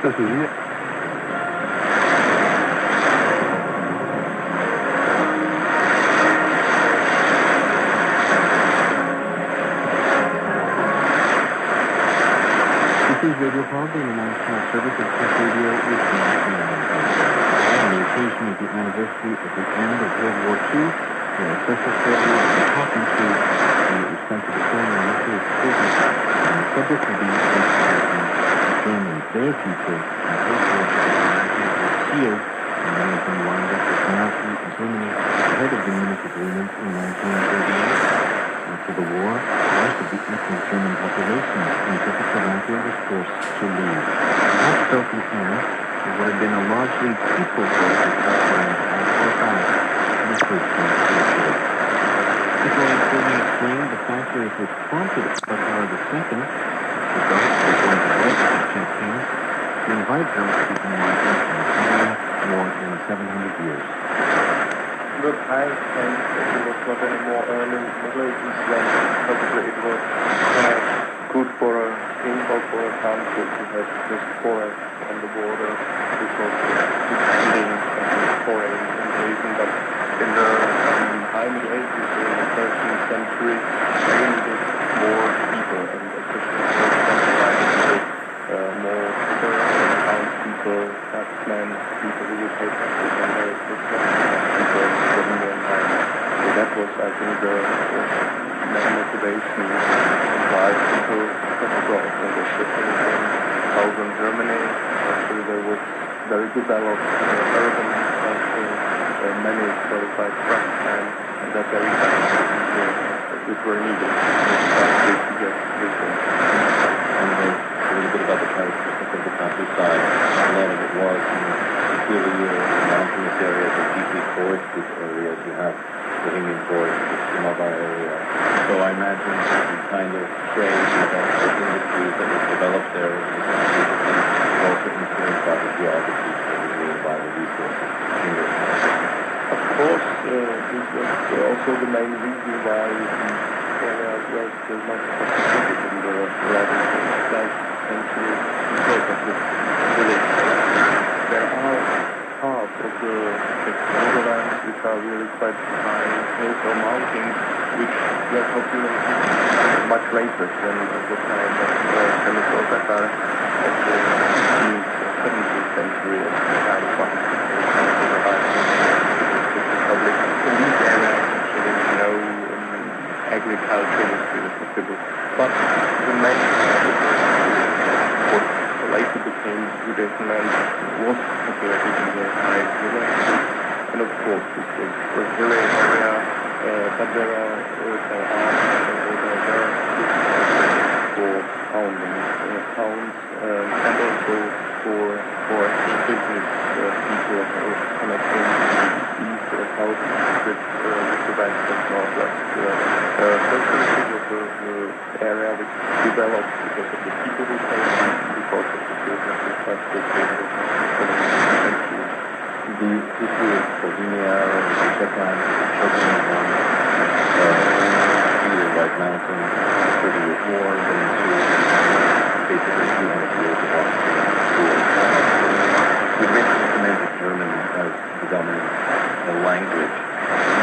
Das ist hier. This is Radio Praha, the international service of press radio is on the occasion of the anniversary of the end of World War II. We are a special program talking to the responsible foreign ministers and the subject will be education of Germany, their future, and also the sealed, and many of them wound up with Nazi in Germany ahead of the Munich Agreement in 1938. After the war, most of the ethnic German population in Czechoslovakia was forced to leave. That felt the end of what had been a largely peaceful war that Scotland had for back in the first century. Before I fully explain the factors which prompted Praha II, the Dutch were going to west of Czechia, to invite them to become migrants from China more than 700 years. Look, I think that it was not anymore early Middle Ages when probably it was good for a king or for a country to have just forest on the border because of defending foreign invasion. But in the high Middle Ages, in the 13th century, they needed more people, and especially more townspeople, craftsmen, people who would take taxes on their people living there in time. So that was, I think, the main motivation why people come abroad. And especially in southern Germany, actually there was very developed urban culture, many qualified craftsmen, and that very kind of people which were needed to get wisdom. A little bit about the characteristics of the countryside. A lot of it was clearly mountainous areas or deeply forested areas. You have the Hinging Forest, the Sumaba area. So I imagine the kind of trade and industries that was developed there in the country was also influenced by the geography and by the resources in this country. Of course, this was also the main reason why the area was not participated in the 11th century because of this village. There are parts of the borderlands which are really quite high hills or mountains which were populated much later than the time of Chemical Tatar of the 17th century at the time of Republic. In these areas actually no agriculture was really possible. But the main what later became Judaism and was populated in the high village. And of course this was a hilly area, but there are for founding towns and also for business people connecting east or south with the west and northwest. So the area which developed because of the people who came because of the business infrastructure the history of Bohemia and the Czechia the White Mountains, 30 Years' War, then to basically 200 years of Austria. The original semantic German as the dominant language.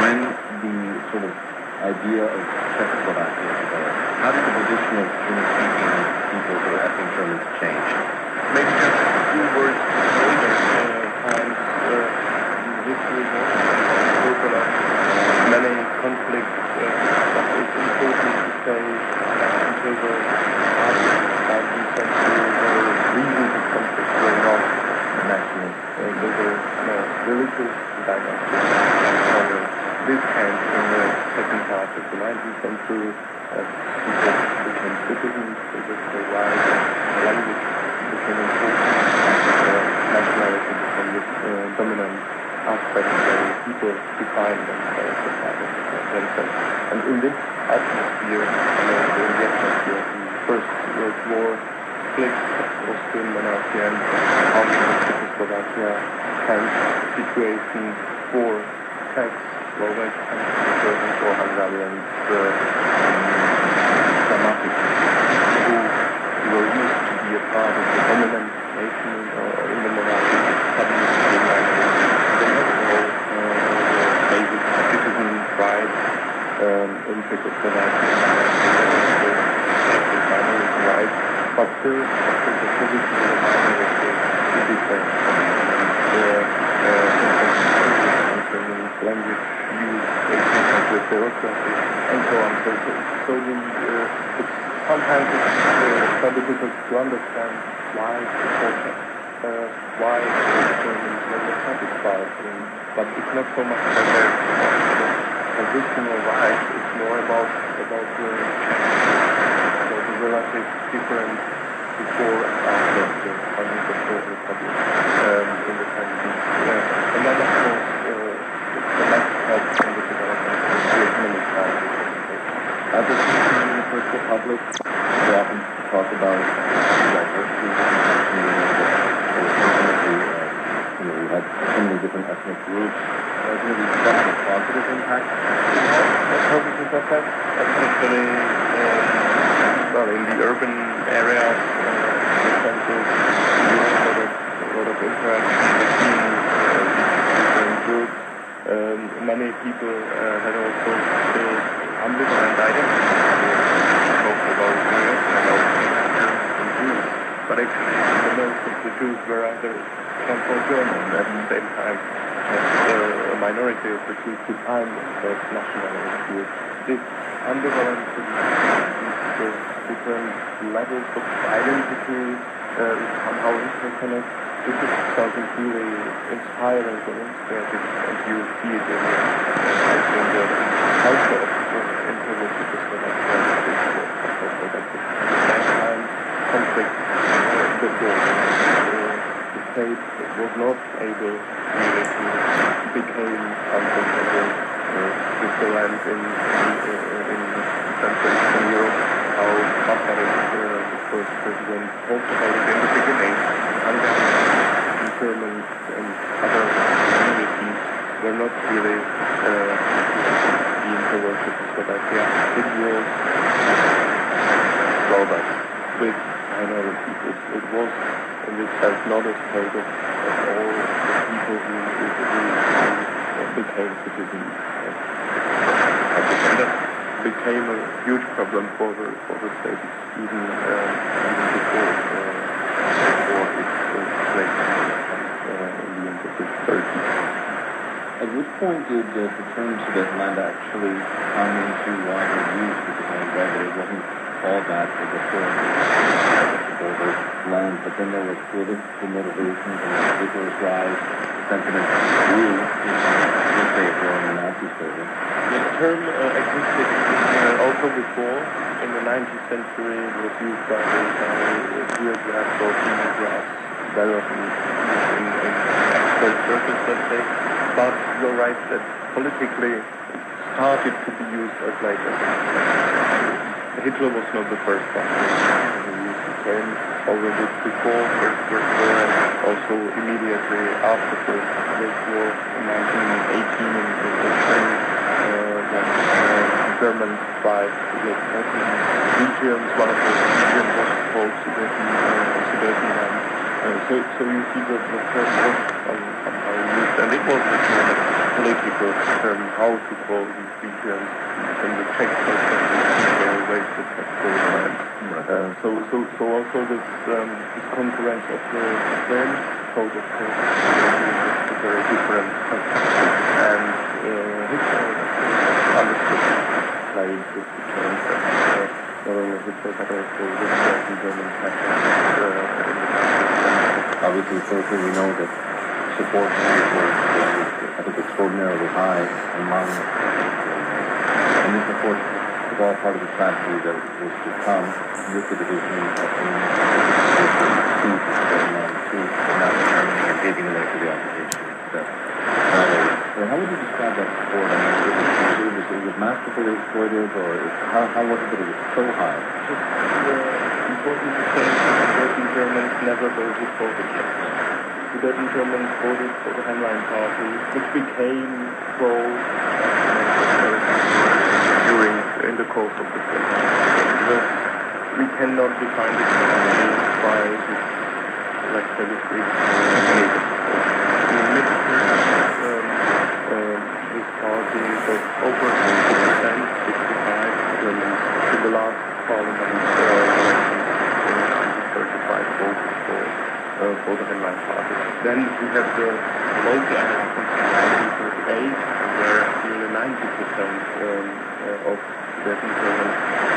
When the sort of idea of Czechoslovakia developed, how did the position of German-speaking peoples or ethnic Germans change? Maybe just a few words later times history was turbulent, many conflicts, but it's important to say until the 19th century the reasons of conflict were not national. They were religious dynasties. This came in the second part of the 19th century as people became citizens, they were the right, language became important, nationality became the dominant aspect where people define themselves. And in this atmosphere, in the atmosphere of the First World War, split Austrian monarchy and army of Czechoslovakia, hence situation for Czechs, Slovaks, and for Hungarians, dramatic, who were used to be a part of the dominant nation in the Moravia suddenly became they have all basic citizen rights in Czechoslovakia, minority rights, but still the position of the minority is different. Language use, with bureaucracy, and so on. It's sometimes it's quite difficult to understand why the protest, why the Germans were not satisfied. But it's not so much about positional rights, it's more about the relative difference before and after the Constitutional Republic independence. And then of course the next step in the development of the economic side. At the time in the First Republic, we often talk about diversity, we had so many different ethnic groups. There's going to be some positive impact. A positive effect, especially in the urban areas, the centers, a lot of interaction between different groups. Many people had also still ambivalent identity. Talk about Jews and Jews, but actually most of the Jews were either Central German at the same time as a minority of the Jews defined themselves nationality. This ambivalence, these different levels of identity somehow interconnect. This is something really inspiring and inspirational, and you see it in the culture of internet Czechoslovakia. At the same time, conflict the state was not able really to become something like Switzerland in Central Eastern Europe. How Praha, the first president, talked about it in the beginning. Germans and other communities were not really being towards Czechoslovakia. It was drawback with minorities. It was in itself not a state of all the people who became citizens. And that became a huge problem for the state, even before its breakdown. At which point did the term Sudetenland actually come into wider use? Because I read that it wasn't all that for the border land, but then there was political motivations and vigorous rise, sentiment grew in favor of the Nazi program. The term existed also before. In the 19th century, it was used by geographs or geographs, very often in expert circles, let's say. But you're right that politically it started to be used as late as Hitler was not the first one who used the term. Already before First World War, also immediately after First World War in 1918 in Britain, when Germans tried to get certain regions, one of those regions was called Sudetenland. So you see that the term was somehow used, and it was a political term, how to call these regions. In the Czech they always protected land. So also this conference of the French code of course is a very different concept. And Hitler understood played with the terms that not only Hitler but also the German Obviously, socially, we know that support was, I think, extraordinarily high among and this, of course, was all part of the tragedy that was to come with the division of the and paving the way for the occupation. How would you describe that support? I mean, it was masterfully exploited, or how was it that it was so high? Important to say that working Germans never voted for Hitler. Sudetenland Germans voted for the Heinlein Party, which became pro in the course of the war. We cannot define it by this let's say, this technique. In the mid-30s, this party was over 60%, 65 Germans in the last parliament, 35 voted for the Heinlein party. Then we have the local elections in 1938, where nearly 90% of Sudetenland Germans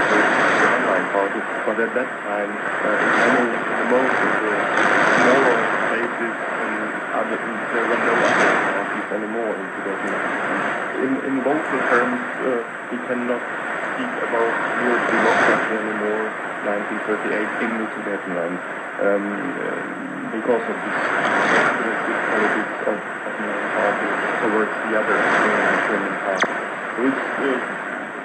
voted for the Heinlein party. But at that time, in most of the smaller places, there were no other parties anymore in Sudetenland. In local terms, we cannot speak about real democracy anymore, 1938 in Sudetenland, because of this politics of the party towards the other German party. So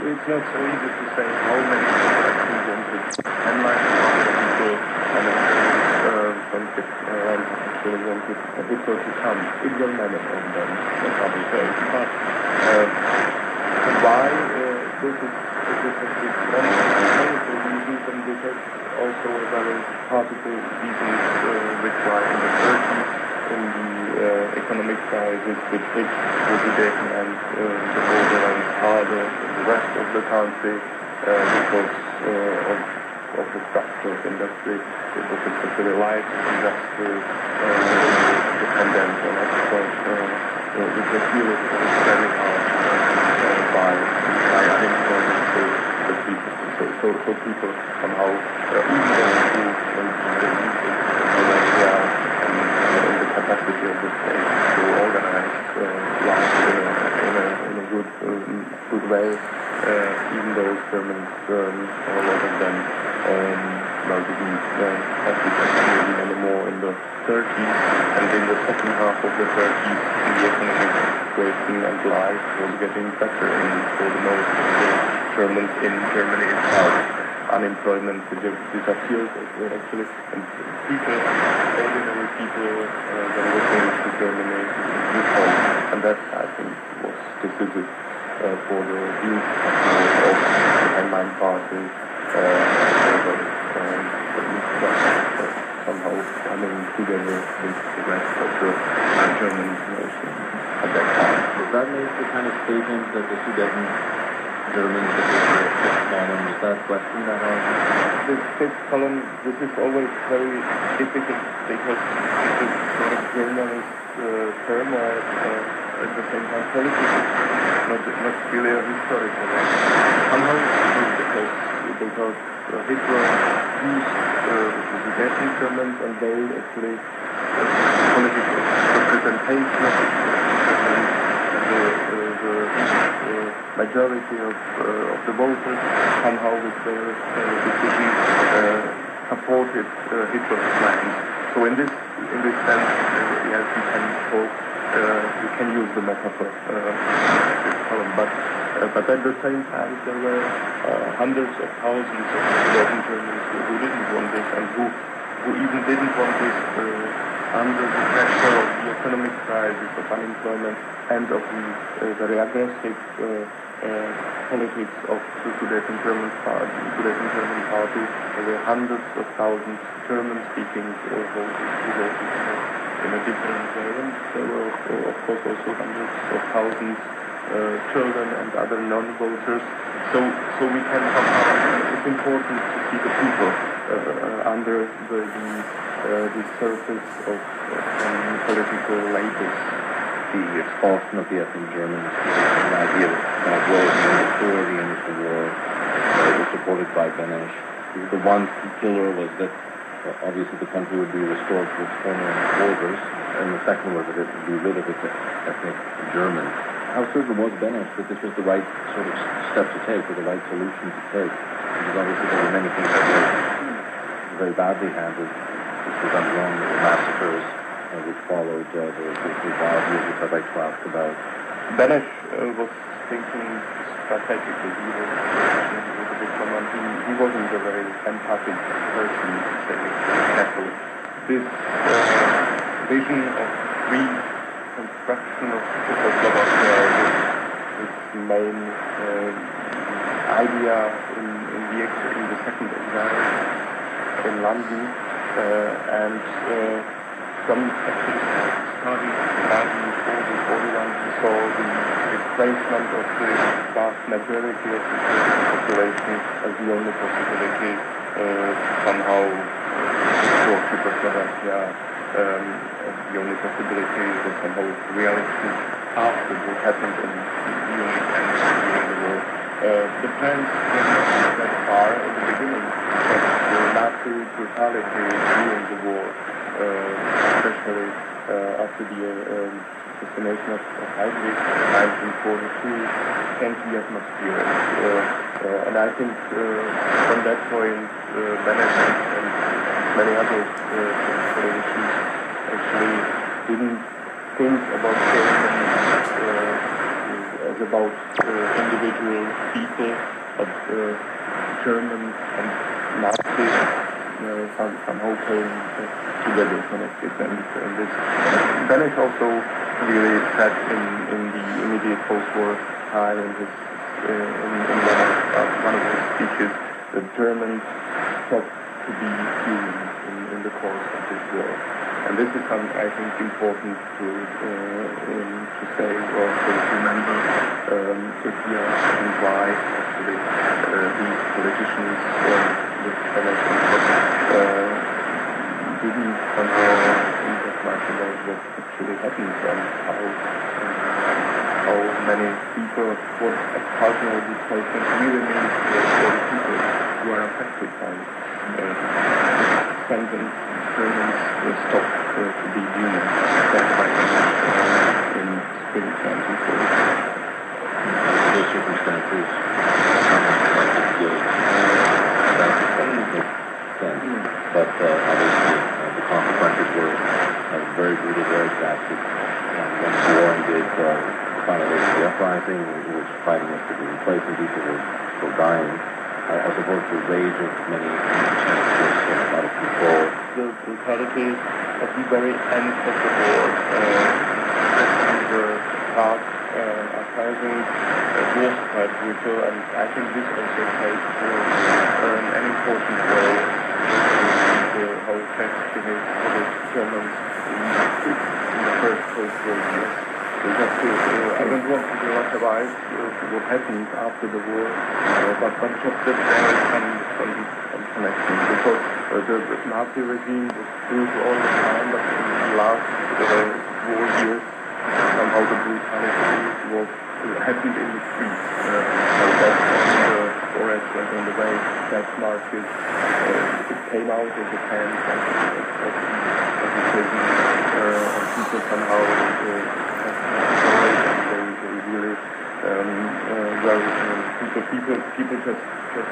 it's not so easy to say how many people actually wanted Heinlein people actually wanted Hitler to come. It will never end then, probably say. But why this has been one political reasons, and this is also a very particular reasons which were in the 30s, in the economic crisis which hit Sudetenland and the borderlands harder than the rest of the country because of the structure of industry. It was especially light industry dependent on export, which was really very hard by unemployment for people. So people somehow, even though in the capacity of the state to organize life in a good way, even those Germans, a lot of them, didn't have this activity anymore in the 30s, and in the second half of the 30s, the economic situation and life was getting better for the most of the Germans in Germany itself. Unemployment disappeared actually, and people, ordinary people, were looking to Germany with hope, and that, I think, was decisive for the youth of the Heinlein party, somehow coming together with the rest of the German nation at that time. Does that make the kind of statement that the Sudeten Germans, that they were a fifth column, does that question that argument? This fifth column, this is always very difficult because it's a sort of journalist term, or at the same time politics, not really a historical one. Somehow it's true because Hitler used the Sudeten Germans, and they actually political representation of the majority of the voters somehow with their decision supported Hitler's plans. So in this sense, yes, we can use the metaphor, but at the same time there were hundreds of thousands of German Germans who didn't want this, and who even didn't want this under the pressure of the economic crisis, of unemployment, and of the very aggressive politics of the Sudeten German party. There were hundreds of thousands German-speaking voters who voted in a different way, and there were of course also hundreds of thousands children and other non-voters. So we can somehow, it's important to see the people under the surface of political labels. The expulsion of the ethnic Germans, the idea that war before the initial war was supported by Benesch. The one killer was that obviously the country would be restored to its former borders, and the second was that it would be rid of its ethnic Germans. How certain was Benesch that this was the right sort of step to take, or the right solution to take? Because obviously there were many things that were very badly handled. This was done wrong, there were massacres which followed the wild years which I'd like to ask about. Benesch was thinking strategically. He was a bit someone, he wasn't a very empathic person, to say it carefully. This vision of reconstruction of Czechoslovakia, this main idea in the second exile in London, and some actually starting in 1941 we saw the displacement of the vast majority of the population as the only possibility somehow for Czechoslovakia, the only possibility was somehow reality after what happened in during the war. The plans were not that far in the beginning, but the Nazi brutality during the war, especially after the assassination of Heydrich in 1942, changed the atmosphere. And I think from that point, management and many other politicians actually didn't think about Germans as about individual people, but Germans and Nazis somehow came together, connected, and this Beneš also really said in the immediate post-war time in one of his speeches that Germans stopped to be human in the course of this war. And this is something I think important to say or to remember and why actually these politicians with didn't somehow think as much about what actually happens and how many people, what cultural displacement really means for the people who are affected by this sentence. Germans will stop to be human. That's why in spring 1940. Those circumstances like to give that sense. But obviously the consequences were very brutal, very drastic. Once the war ended, finally the uprising was fighting us to be replacing people were still dying. I suppose the rage of many was out of control. The brutality at the very end of the war, the past uprising was quite brutal, and I think this also played an important role in how Czechs behaved towards Germans in the first post-war years. I don't want to relativize what happened after the war, but just that there is some connection, because the Nazi regime was brutal all the time, but in the last war years, somehow the brutality was happened in the streets. So that on the forest and on the way, that market, it came out of the camps and the prison, and people somehow they really people just put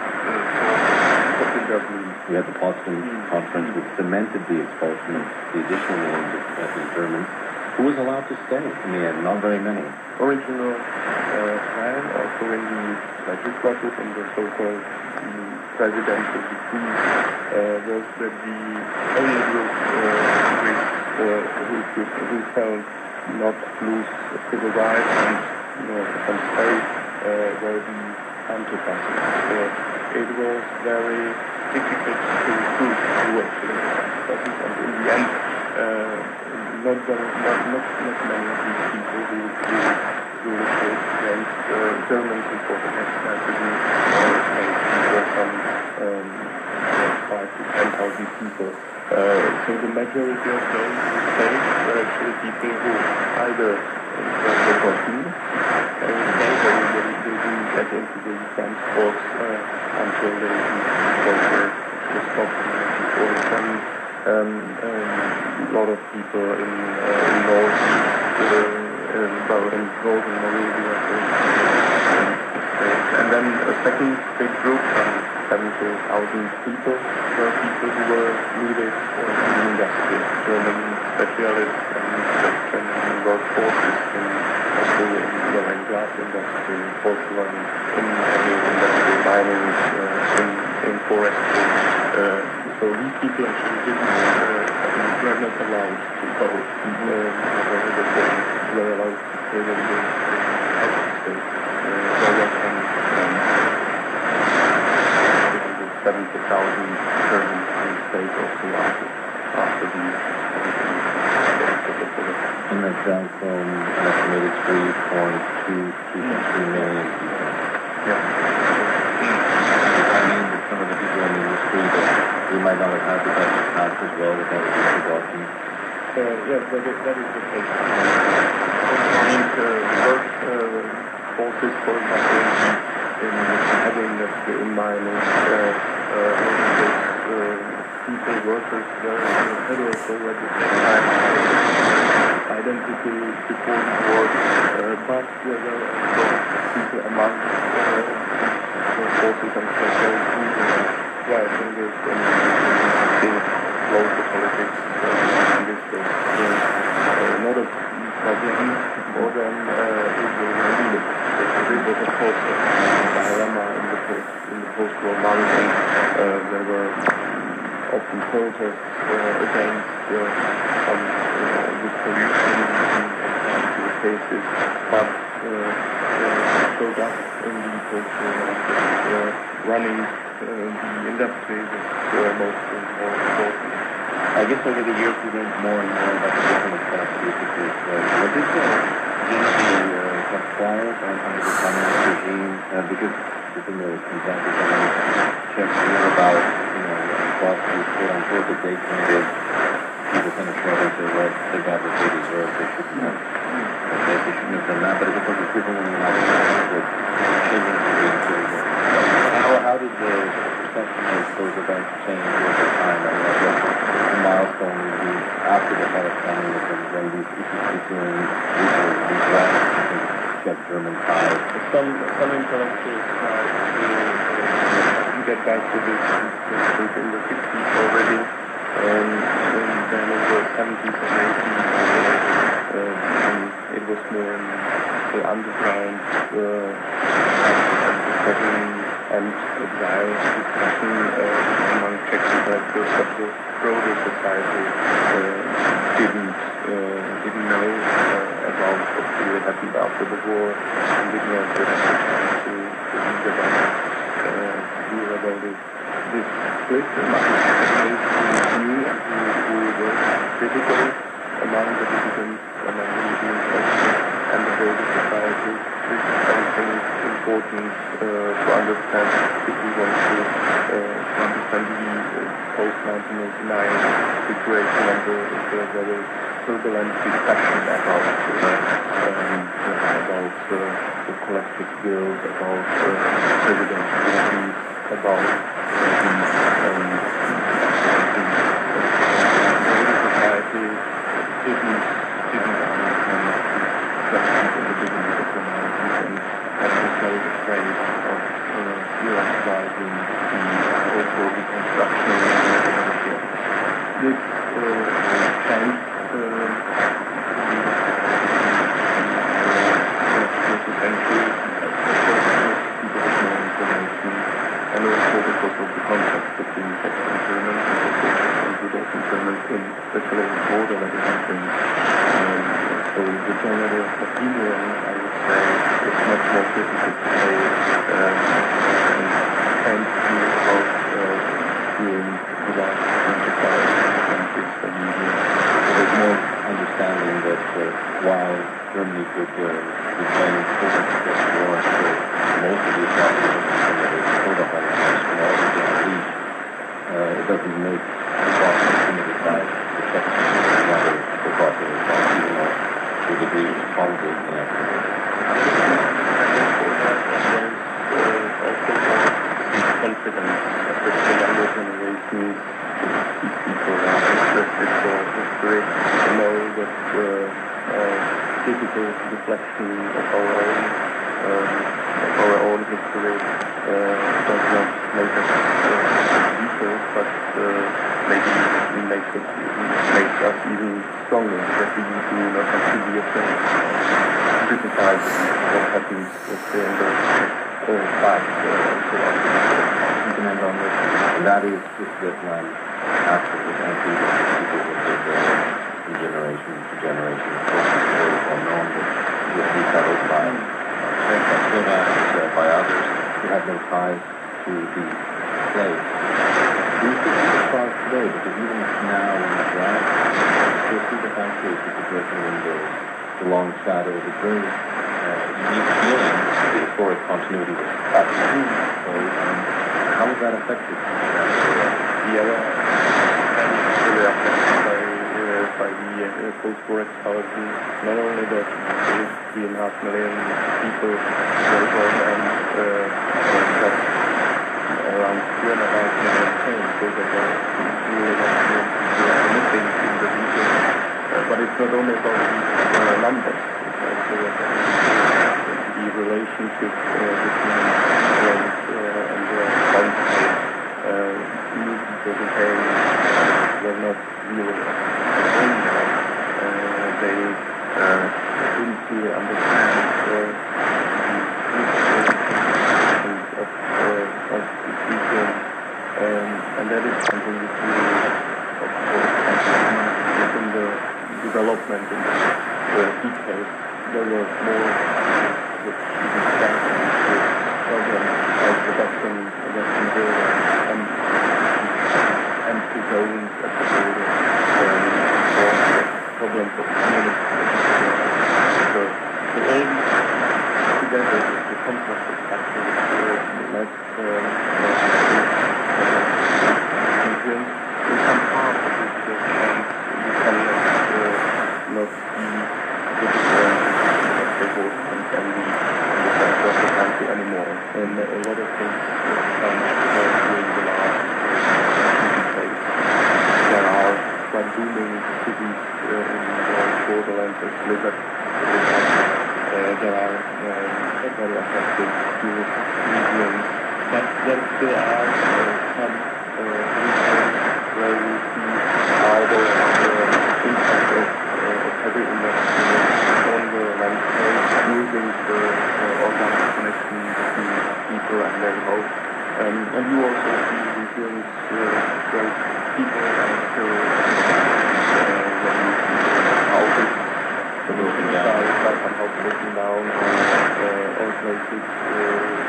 in their blue. We had the Potsdam Conference, which cemented the expulsion of the additional names of ethnic Germans. Who was allowed to stay in the end? Not very many. Original plan, also in the legislative, in the so-called presidential decree, was that the only group who felt not lose civil rights and some space were the anti-fascists. It was very difficult to recruit who actually fascists, and in the end, not many of these people who recruit against Germans who fought against Nazism were some 5,000 to 10,000 people. So the majority of those who stayed were actually people who either were working, they didn't get into the transport until they were stopped in 1947. A lot of people in northern Moravia, and then a second big group, 70,000 people, were people who were needed in the industry, German specialists and German workforces also in the oil and gas industry, porcelain, in heavy industry, mining, in forestry. So these people actually were not allowed to go. They were allowed to stay in the state. There were some 70,000 Germans in the state of the And that's down from an estimated 3.2 to 2.3 million people. Yeah. Does that mean that some of the people in the industry that we might not have had the best past as well, that would be forgotten? Yes, that is the case. Work forces, for example, in having that in mind, people, workers, federals already had identity before the war, but there were also people among the forces and so who were engaged in local politics in this case. Not a problem more than it will be. It was, of course, a dilemma in the post-war months, and there were often protests against some good solutions in cases, but showed up in the post-war market. Running the industry was most important. I guess over the years we learned more and more about the different characteristics. Was this generally acquired under the communist regime? Because within the examples I checked here about, across the quote-unquote the date period, people kind of try to say, well, they got what they deserved, they shouldn't have done that, but it was different when you're not with children being killed. How did the perception of those events change over time? I mean, I guess the milestone would be after the Palestinianism, when these issues became redressed and get German ties. Some intellectuals try to get back to this in the 60s already, and then in the 70s and 80s, it was more in the underground and exile discussion among Czech intellectuals, but the broader society didn't know about what really happened after the war, and didn't have the chance to read about it. This split among who knew and who were critical among the dissidents, among the administration and the broader society. This is something important to understand if we want to understand the post-1989 situation and the very turbulent discussion about the collective guilt, about presidential duties, about society didn't understand questions in the beginning of the 90s and was very afraid of realizing the overall reconstruction of this changed century, people have more information, and also because of the contact between Czech and German, and also Rudolf and German, especially in border and everything. So the general opinion, I would say, is much more critical today and view about doing the last 25 countries and media. So there's more understanding that while Germany could retain focus against war, so most of the atrocities that are told up by the House can also be unleashed. It doesn't make the cost of some of the sides, the Czech rather the cost of the sides, even though the degree was probably inevitable. Confidence, especially younger generations, these people are interested for history, know that critical reflection of our own history does not make us weaker, but maybe makes us even stronger, that we do not have to be afraid to criticize what happens in the past so on. Comment on this, and that is just Vietnam after this entry that people will take from generation to generation. Of course, it's very well known that this was settled by by others who had no ties to the slaves. Do you think this applies today? Because even now in the draft landscape, with the broken windows, the long shadows, it's very unique feeling. The historic continuity was cut. So how was that affected? Yeah, well, and it's really affected by the post-war expulsion. Not only that there is 3.5 million people killed and that around 2.5 million killed, so that there are really not many people missing in the region. But it's not only about the numbers, it's also the relationship between Israelis and the country. People became were not really anymore. They didn't really understand the significance of the region, and that is something which really, of course, within the development in the details. There were more problems like the Western border and empty zones at the border, problems of community. So all these together, the complex of factors led influence in some parts of it, and you cannot not see the difference of the both and the center of the country anymore. And a lot of things changed during the last decade. There are quite booming cities in the borderlands of Blizzard. There are very attractive tourist museums, but there still are some regions where we see how the impact of heavy industry on the landscape, losing the organic connection between people and their house. And you also see regions where people are still houses are somehow broken down, or places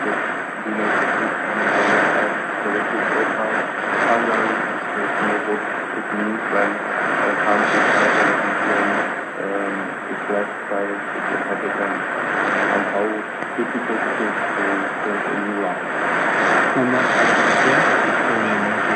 that do not exist anymore as collective profiles. Hungary is what it means when a country is left by its inhabitants, and how difficult it is to build a new life. And that suggests the story is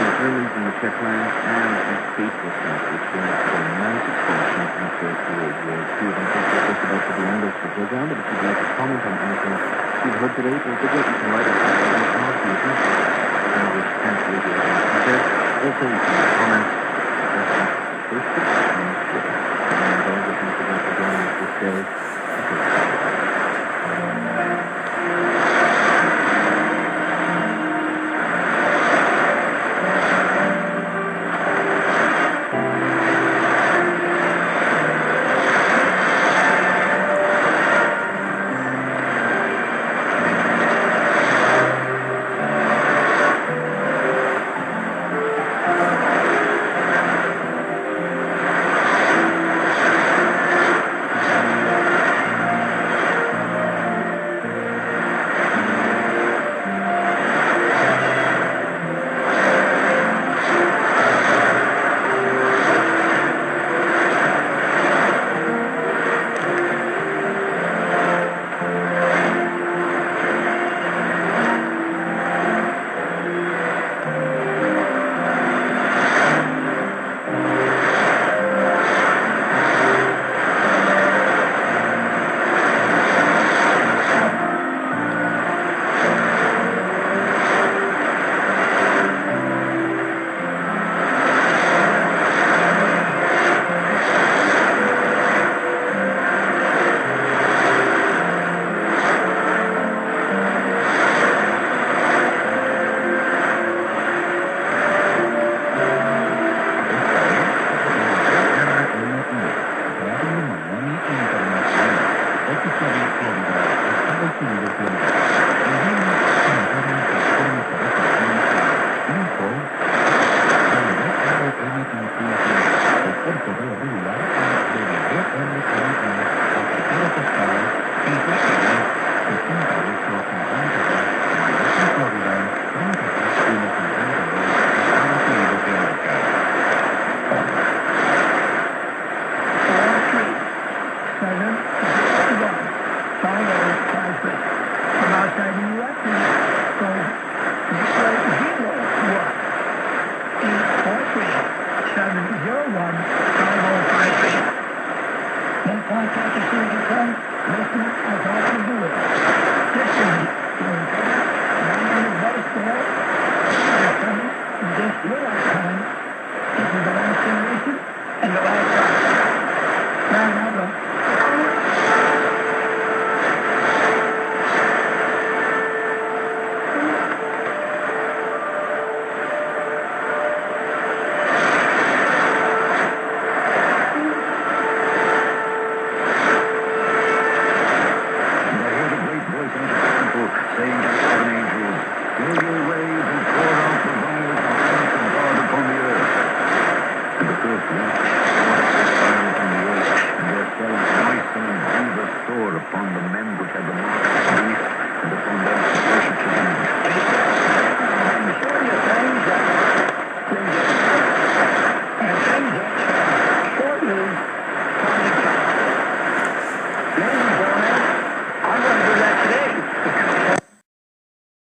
the Germans in the Czech lands and the faithlessness which led to the mass expulsion after World War II. I think we're just about to the end of the program, but if you'd like to comment on anything you've heard today, don't forget you can write us at English Translated. Also, you can comment on Facebook and Twitter. And those are things we're going to join us this day. contact as soon as you come. Listen, I'll talk to you. Listen, you're coming. I'm on the bus there. I'm coming. And guess what I'm coming? This is the last generation and the last